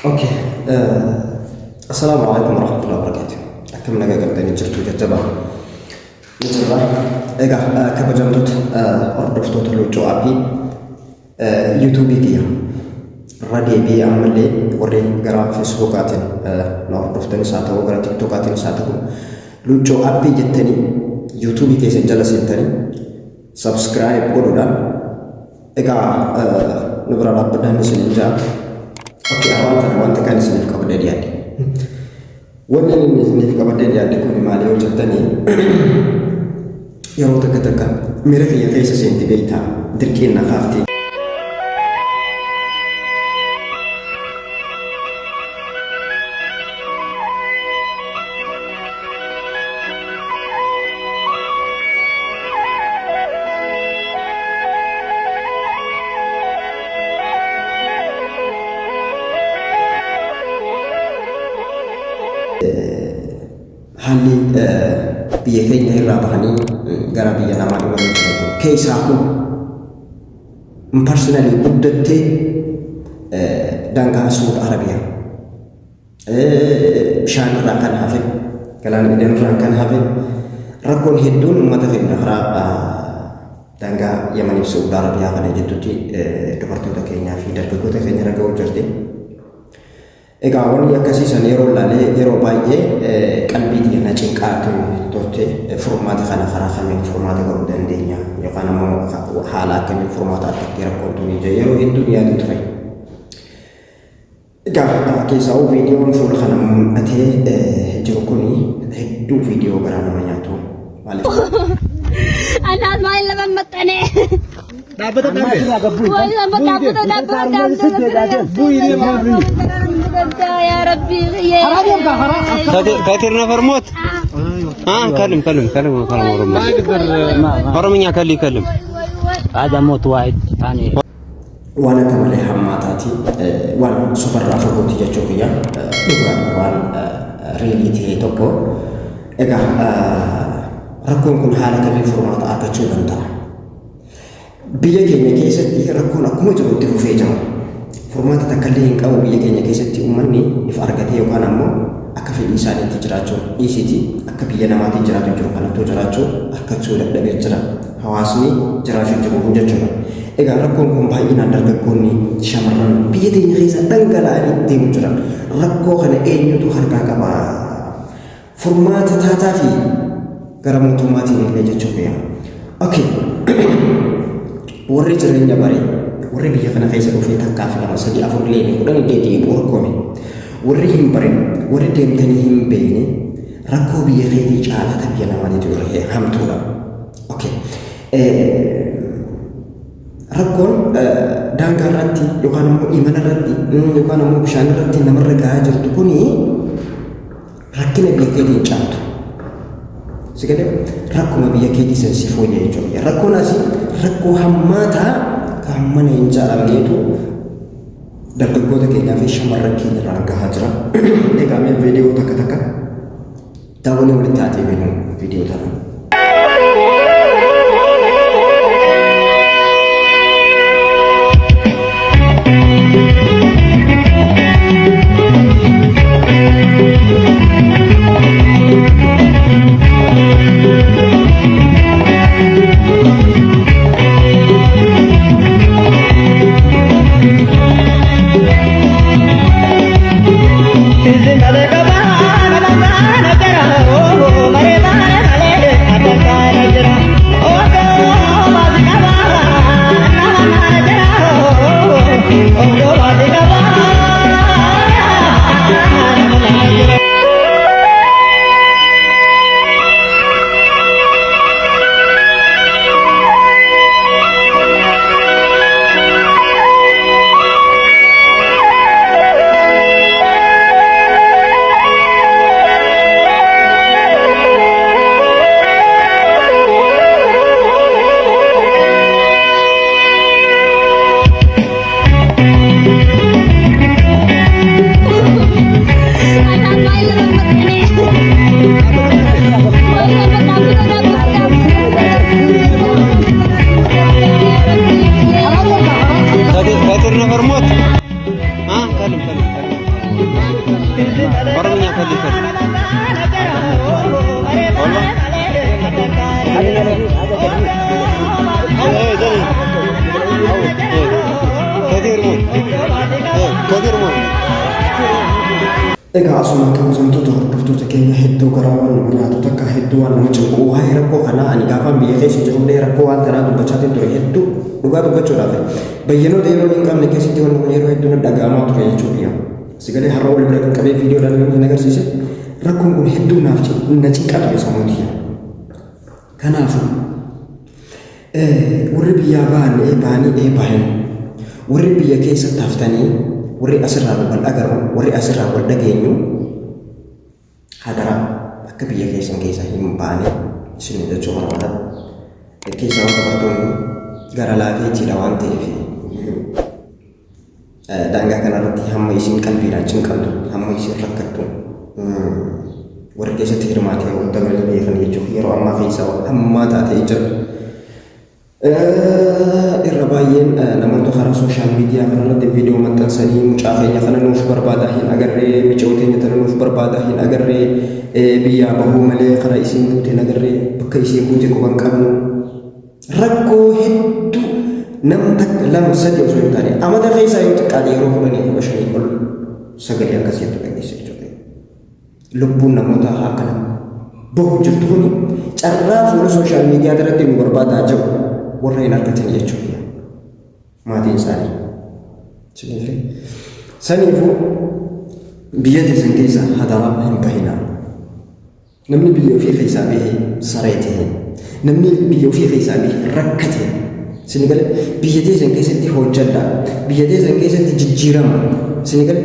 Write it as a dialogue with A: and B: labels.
A: اوكي السلام عليكم ورحمة الله وبركاته. كم نجا قبلني جرتو جتبا نجرا إيجا كبجمدت أردفتو تلوجو أبي يوتيوب كيا رادي بي أعمل لي وري جرا فيسبوكاتين نردفتني ساته وجرا تيك توكاتين ساته لوجو أبي جتني يوتيوب كيس جلسين سبسكرايب كودان إيجا نبرا لابدان سنجا. Oke, awal kan sini kepada dia. Wannan ne kepada dia ko ni mali wajen tani. Yaro taka mira ya kai sai tibaita dirkin na khafti. Hali biyya keenya irraa bahanii gara biyya namaa dhufanii jiru. Keessaafu personally guddattee daangaa Saudi Arabiyaa bishaan irraa kan hafe galaana Eden irraa kan hafe rakkoon hedduun uummata keenya karaa daangaa Yemanii fi Saudi Arabiyaa kana jidduutti dubartoota keenyaa fi dargaggoota keenya irra ga'uu jirti. Egaa wanni akkasiisan yeroo laalee yeroo baay'ee qalbii keenya cinqaatu turte furmaata kana karaa kamiin furmaata godhuu dandeenya yookaan ammoo haala akkamiin furmaata argachuu rakkoon tuni yeroo hedduu yaadu ture. Egaa keessaa viidiyoon fuula kana mul'atee jiru kuni hedduu viidiyoo garaa nama nyaatu maaliif?
B: Anaas maal lama maxxanee
C: Dapat
B: يا ربي
D: كاترنا فرموت كلم فرمني كلم
C: هذا موت واحد ثاني
A: وانا كمان حماتاتي وانا سوبر رافقوتي جوكيا وانا ريليتي توكو اجا ركون كل حاله كبير فرمات اركچو بنتا biyya keenya keessatti rakkoon akkuma jirutti dhufee jira. Furmaata takkallee hin qabu biyya keenya keessatti uummanni ifa argatee yookaan ammoo akka fedhii isaaniitti jiraachuu dhiisiti akka biyya namaatti jiraatu jiru kanattuu jiraachuu akkachuu dadhabee jira. Hawaasni jiraachuu jiru jechuudha. Egaa rakkoon kun baay'inaan dargaggoonni shamarran biyya keenya keessa dhangala'anii deemu jiran rakkoo kana eenyutu harkaa qaba? Furmaata taataa fi gara mootummaatiin illee jechuudha. Okay. Warri jireenya baree warri biyya kana keessa dhufee takkaaf lama sadii afur leeni kudhan deebi'ee rakkoo warri hin baree warri deemtanii hin beekne rakkoo biyya keetii caalaa biyya namaatti jiru hamtuudha. Okay. Rakkoon daangaa irratti yookaan immoo imala irratti yookaan immoo bishaan irratti namarra gahaa jirtu kuni rakkina biyya keetiin caaltu. Sekali rakkuma biyya keetii sensi fooyyee jechuudha. Rakkoon asii rakkoo hammaataa kan mana hin jaalamneetu dargaggoota keenyaa fi shamarran keenya irraan gahaa jira. Egaa mee viidiyoo takka daawwannee walitti haatee beeknu viidiyoo tana.
D: ኦሮምኛ ከልከል
A: Egaa asuma kabajamtoota hordoftoota keenya hedduu garaa waan nama nyaatu takka hedduu waan nama cinqu waa'ee rakkoo kanaa ani gaafaan biyya keessa jirullee rakkoo waan kanaa dubbachaatiin ture hedduu dhugaa dubbachuudhaaf bayyanoota yeroo hin qabne keessatti waan kun yeroo hedduu dhaga'amaa ture jechuudha. Sigalee har'a wal bira qaqqabee viidiyoodhaan namni agarsiise rakkoon kun hedduu naaf na cinqaa ture sammuu. Kanaafuu warri biyyaa baanii bahan warri biyya keessatti haftanii warri asirraa wal agarru warri asirraa wal dhageenyu hadara akka biyya keessan keessa hin baane isin jechuu barbaada. Keessaa wanta bartoonni gara laafeetiidha waan ta'eef daangaa kanarratti hamma isin qalbiidhaan cinqamtu hamma isin rakkattu warri keessatti hirmaatee wanta galee beekan jechuuf yeroo ammaa keessaa hammaa taatee jira. Irra baay'een namoota karaa sooshaal miidiyaa kanarratti viidiyoo maxxansanii mucaa keenya kana nuuf barbaada hin agarree michoo keenya tana nuuf barbaada hin agarree biyyaa bahuu malee karaa isiin buute hin agarree bakka isiin buute quban qabnu rakkoo hedduu nam takka lama sadii osoo hin taane amata keessaa yoo xiqqaate yeroo fudhanii kuma shanii ol sagalee akkasiitu dhageessa jechuudha. Lubbuun namoota akkana bahu jirtu kuni carraa fuula sooshaal miidiyaa irratti nu barbaadaa jiru. Warra hin argatin jechuudha maatiin isaanii. Saniifuu biyya teessan keessa hadaraa hin bahinaa. Namni biyya ofii keessaa bahee saree ta'e namni biyya ofii keessaa bahee rakkate sinigale biyya teessan keessatti hojjedhaa biyya teessan keessatti jijjiirama sinigale